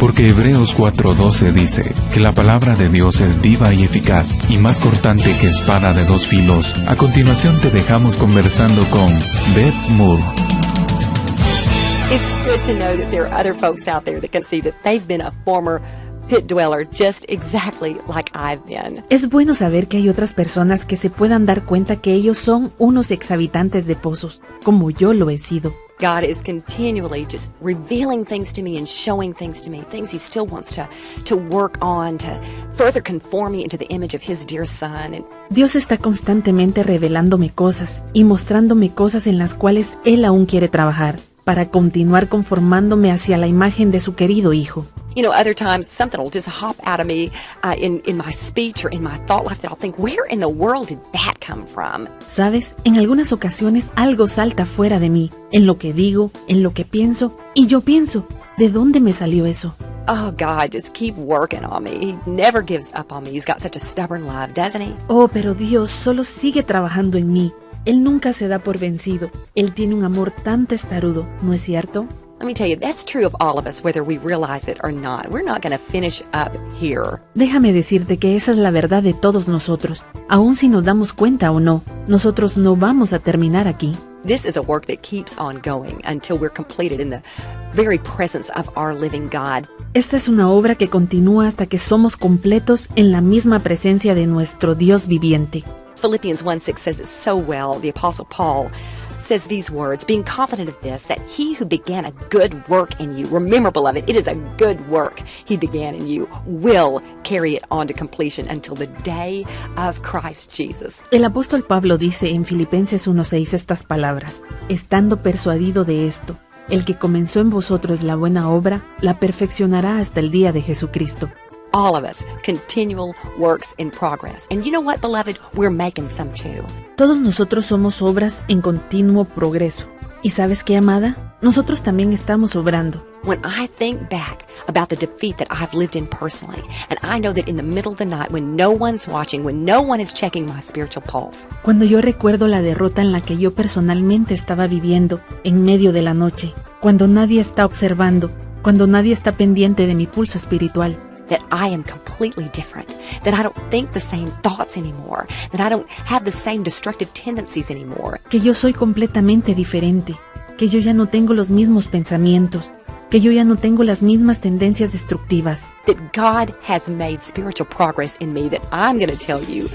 Porque Hebreos 4:12 dice que la palabra de Dios es viva y eficaz y más cortante que espada de dos filos. A continuación te dejamos conversando con Beth Moore. It's good to know that there are other folks out there that can see that they've been a former pit dweller just exactly like I've been. Es bueno saber que hay otras personas que se puedan dar cuenta que ellos son unos exhabitantes de pozos, como yo lo he sido. God is continually just revealing things to me and showing things to me, things He still wants to work on, to further conform me into the image of His dear Son. And Dios está constantemente revelándome cosas y mostrándome cosas en las cuales Él aún quiere trabajar, para continuar conformándome hacia la imagen de su querido Hijo. you know, other times something will just hop out of me in my speech or in my thought life that I'll think, where in the world did that come from? ¿Sabes? En algunas ocasiones algo salta fuera de mí, en lo que digo, en lo que pienso, y yo pienso, ¿de dónde me salió eso? Oh, God, just keep working on me. He never gives up on me. He's got such a stubborn love, doesn't he? Oh, pero Dios solo sigue trabajando en mí. Él nunca se da por vencido. Él tiene un amor tan testarudo, ¿no es cierto? Let me tell you, that's true of all of us, whether we realize it or not. We're not going to finish up here. Déjame decirte que esa es la verdad de todos nosotros. Aun si nos damos cuenta o no, nosotros no vamos a terminar aquí. This is a work that keeps on going until we're completed in the very presence of our living God. Esta es una obra que continúa hasta que somos completos en la misma presencia de nuestro Dios viviente. Philippians 1:6 says it so well. The Apostle Paul says these words, being confident of this, that he who began a good work in you, remember, beloved, it is a good work he began in you, will carry it on to completion until the day of Christ Jesus. El apóstol Pablo dice en Filipenses 1:6 estas palabras, estando persuadido de esto, el que comenzó en vosotros la buena obra, la perfeccionará hasta el día de Jesucristo. All of us, continual works in progress. And you know what, beloved? We're making some too. Todos nosotros somos obras en continuo progreso. ¿Y sabes qué, amada? Nosotros también estamos obrando. When I think back about the defeat that I've lived in personally, and I know that in the middle of the night, when no one's watching, when no one is checking my spiritual pulse, Cuando yo recuerdo la derrota en la que yo personalmente estaba viviendo en medio de la noche, cuando nadie está observando, cuando nadie está pendiente de mi pulso espiritual, that I am completely different, that I don't think the same thoughts anymore, that I don't have the same destructive tendencies anymore, que yo soy completamente diferente, que yo ya no tengo los mismos pensamientos, que yo ya no tengo las mismas tendencias destructivas, that God has made spiritual progress in me that I'm going to tell you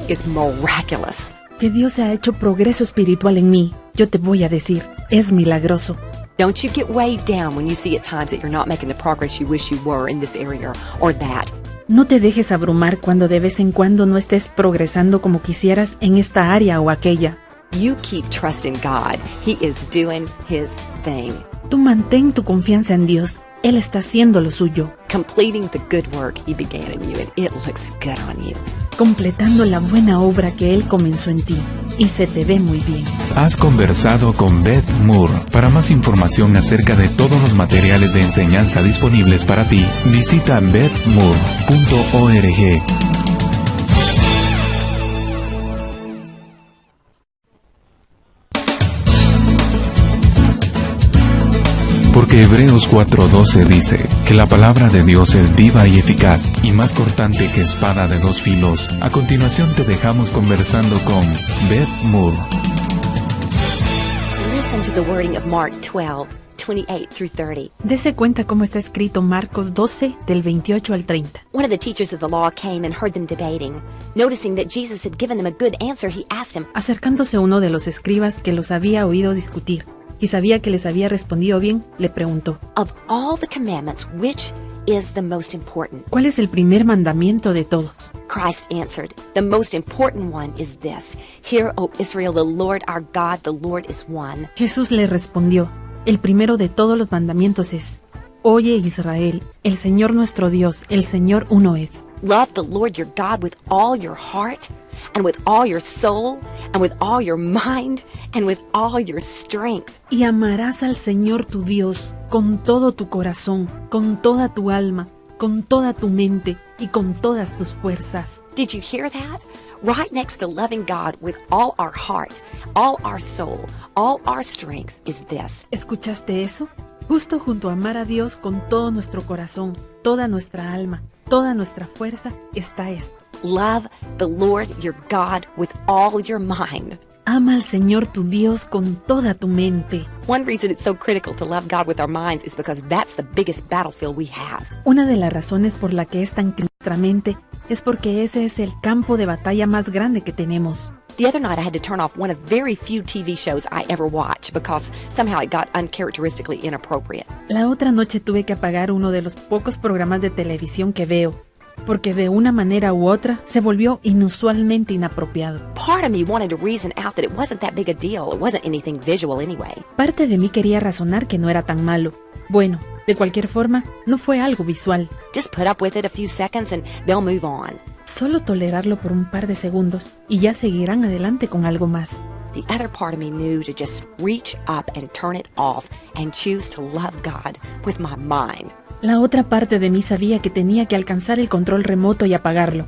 is miraculous. que Dios ha hecho progreso espiritual en mí. Yo te voy a decir, es milagroso. Don't you get weighed down when you see at times that you're not making the progress you wish you were in this area or that. No te dejes abrumar cuando de vez en cuando no estés progresando como quisieras en esta área o aquella. You keep trusting God. He is doing His thing. Tú mantén tu confianza en Dios. Él está haciendo lo suyo, Completing the good work He began in you, and it looks good on you. completando la buena obra que Él comenzó en ti. Y se te ve muy bien. Has conversado con Beth Moore. Para más información acerca de todos los materiales de enseñanza disponibles para ti, visita bethmoore.org. Porque Hebreos 4:12 dice que la palabra de Dios es viva y eficaz y más cortante que espada de dos filos. A continuación te dejamos conversando con Beth Moore. Listen to the wording of Mark 12:28 through 30. Dese cuenta cómo está escrito Marcos 12, del 28 al 30. One of the teachers of the law came and heard them debating. Noticing that Jesus had given them a good answer, he asked him, Acercándose uno de los escribas que los había oído discutir y sabía que les había respondido bien, le preguntó, of all the commandments, which is the most important? ¿cuál es el primer mandamiento de todos? Christ answered, the most important one is this. Hear, O Israel, the Lord our God, the Lord is one. Jesús le respondió, el primero de todos los mandamientos es, Oye Israel, el Señor nuestro Dios, el Señor uno es. Love the Lord your God with all your heart, and with all your soul, and with all your mind, and with all your strength. Y amarás al Señor tu Dios con todo tu corazón, con toda tu alma, con toda tu mente y con todas tus fuerzas. Did you hear that? Right next to loving God with all our heart, all our soul, all our strength is this. ¿Escuchaste eso? Justo junto a amar a Dios con todo nuestro corazón, toda nuestra alma, toda nuestra fuerza, está esto. Love the Lord your God with all your mind. Ama al Señor tu Dios con toda tu mente. One reason it's so critical to love God with our minds is because that's the biggest battlefield we have. Una de las razones por la que es tan crítica nuestra mente es porque ese es el campo de batalla más grande que tenemos. The other night I had to turn off one of very few TV shows I ever watch because somehow it got uncharacteristically inappropriate. La otra noche tuve que apagar uno de los pocos programas de televisión que veo, porque de una manera u otra se volvió inusualmente inapropiado. Part of me wanted to reason out that it wasn't that big a deal. It wasn't anything visual anyway. Parte de mí quería razonar que no era tan malo. Bueno, de cualquier forma, no fue algo visual. Just put up with it a few seconds and they'll move on. Solo tolerarlo por un par de segundos y ya seguirán adelante con algo más. The other part of me knew to just reach up and turn it off and choose to love God with my mind. La otra parte de mí sabía que tenía que alcanzar el control remoto y apagarlo,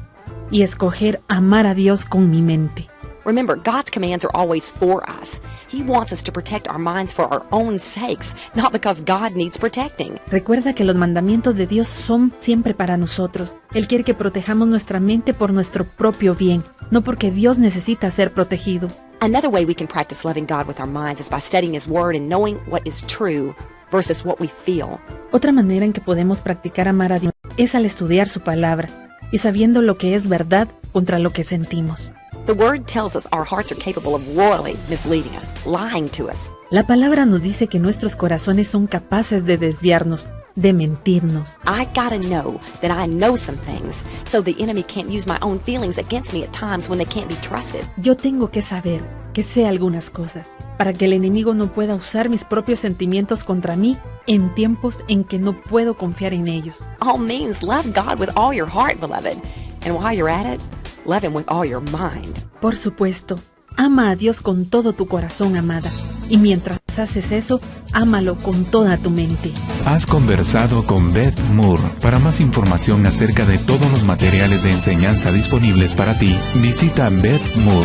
y escoger amar a Dios con mi mente. Remember, God's commands are always for us. He wants us to protect our minds for our own sakes, not because God needs protecting. Recuerda que los mandamientos de Dios son siempre para nosotros. Él quiere que protejamos nuestra mente por nuestro propio bien, no porque Dios necesita ser protegido. Another way we can practice loving God with our minds is by studying His Word and knowing what is true versus what we feel. Otra manera en que podemos practicar amar a Dios es al estudiar su palabra y sabiendo lo que es verdad contra lo que sentimos. The Word tells us our hearts are capable of royally misleading us, lying to us. La palabra nos dice que nuestros corazones son capaces de desviarnos, de mentirnos. I gotta know that I know some things, so the enemy can't use my own feelings against me at times when they can't be trusted. Yo tengo que saber que sé algunas cosas, para que el enemigo no pueda usar mis propios sentimientos contra mí en tiempos en que no puedo confiar en ellos. All means love God with all your heart, beloved. And while you're at it, love Him with all your mind. Por supuesto, ama a Dios con todo tu corazón, amada. Y mientras haces eso, ámalo con toda tu mente. Has conversado con Beth Moore. Para más información acerca de todos los materiales de enseñanza disponibles para ti, visita bethmoore.org.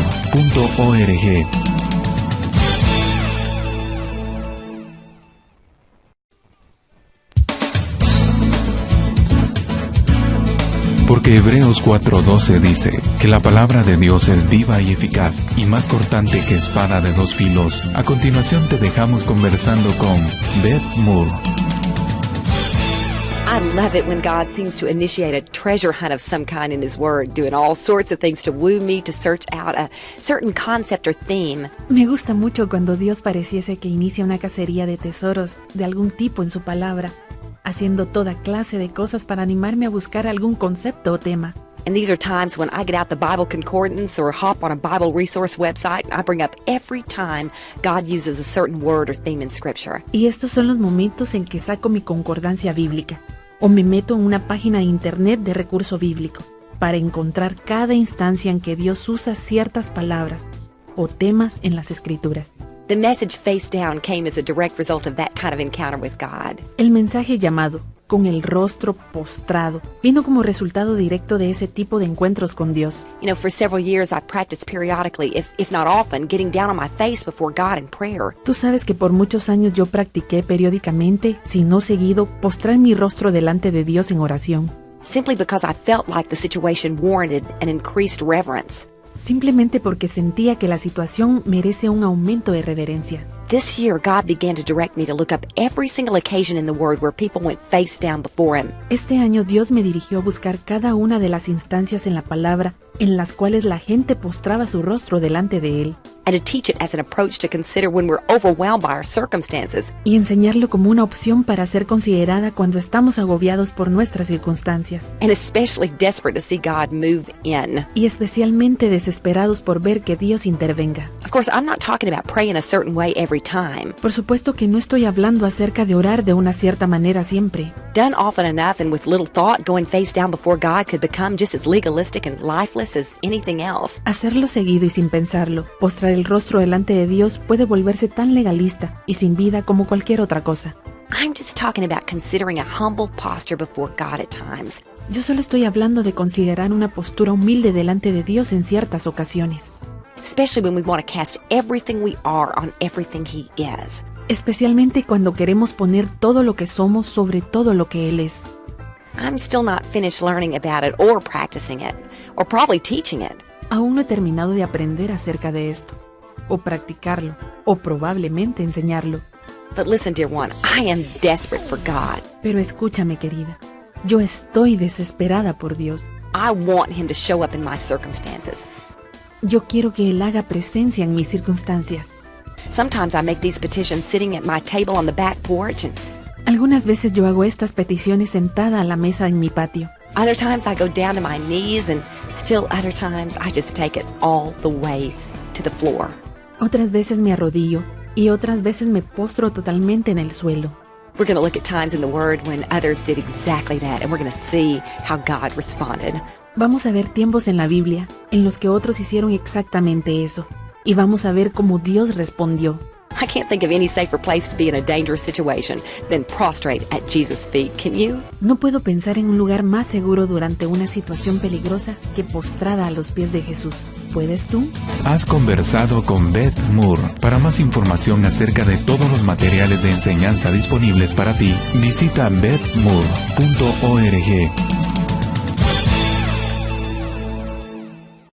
Porque Hebreos 4:12 dice que la palabra de Dios es viva y eficaz y más cortante que espada de dos filos. A continuación te dejamos conversando con Beth Moore. I love it when God seems to initiate a treasure hunt of some kind in His Word, doing all sorts of things to woo me to search out a certain concept or theme. Me gusta mucho cuando Dios pareciese que inicia una cacería de tesoros de algún tipo en su palabra, haciendo toda clase de cosas para animarme a buscar algún concepto o tema. And these are times when I get out the Bible concordance or hop on a Bible resource website and I bring up every time God uses a certain word or theme in Scripture. Y estos son los momentos en que saco mi concordancia bíblica o me meto en una página de internet de recurso bíblico para encontrar cada instancia en que Dios usa ciertas palabras o temas en las Escrituras. The message Face Down came as a direct result of that kind of encounter with God. El mensaje llamado Con el rostro postrado vino como resultado directo de ese tipo de encuentros con Dios. You know, for several years I practiced periodically, if not often, getting down on my face before God in prayer. Tú sabes que por muchos años yo practiqué periódicamente, si no seguido, postrar mi rostro delante de Dios en oración. Simply because I felt like the situation warranted an increased reverence. Simplemente porque sentía que la situación merece un aumento de reverencia. This year, God began to direct me to look up every single occasion in the Word where people went face down before Him. Este año Dios me dirigió a buscar cada una de las instancias en la palabra en las cuales la gente postraba su rostro delante de Él. And to teach it as an approach to consider when we're overwhelmed by our circumstances. Y enseñarlo como una opción para ser considerada cuando estamos agobiados por nuestras circunstancias. And especially desperate to see God move in. Y especialmente desesperados por ver que Dios intervenga. Of course, I'm not talking about praying a certain way every time. Por supuesto que no estoy hablando acerca de orar de una cierta manera siempre. Done often enough and with little thought, going face down before God could become just as legalistic and lifeless as anything else. Hacerlo seguido y sin pensarlo, postrar el rostro delante de Dios puede volverse tan legalista y sin vida como cualquier otra cosa. I'm just talking about considering a humble posture before God at times. Yo solo estoy hablando de considerar una postura humilde delante de Dios en ciertas ocasiones. Especially when we want to cast everything we are on everything He is. especialmente cuando queremos poner todo lo que somos sobre todo lo que Él es. I'm still not finished learning about it or practicing it, or probably teaching it. Aún no he terminado de aprender acerca de esto, o practicarlo, o probablemente enseñarlo. But listen, dear one, I am desperate for God. Pero escúchame, querida, yo estoy desesperada por Dios. I want Him to show up in my circumstances. Yo quiero que Él haga presencia en mis circunstancias. Sometimes I make these petitions sitting at my table on the back porch, and Algunas veces yo hago estas peticiones sentada a la mesa en mi patio. other times I go down to my knees, and still other times I just take it all the way to the floor. Otras veces me arrodillo y otras veces me postro totalmente en el suelo. We're going to look at times in the Word when others did exactly that, and we're going to see how God responded. Vamos a ver tiempos en la Biblia en los que otros hicieron exactamente eso. Y vamos a ver cómo Dios respondió. I can't think of any safer place to be in a dangerous situation than prostrate at Jesus' feet. Can you? No puedo pensar en un lugar más seguro durante una situación peligrosa que postrada a los pies de Jesús. ¿Puedes tú? Has conversado con Beth Moore. Para más información acerca de todos los materiales de enseñanza disponibles para ti, visita bethmoore.org.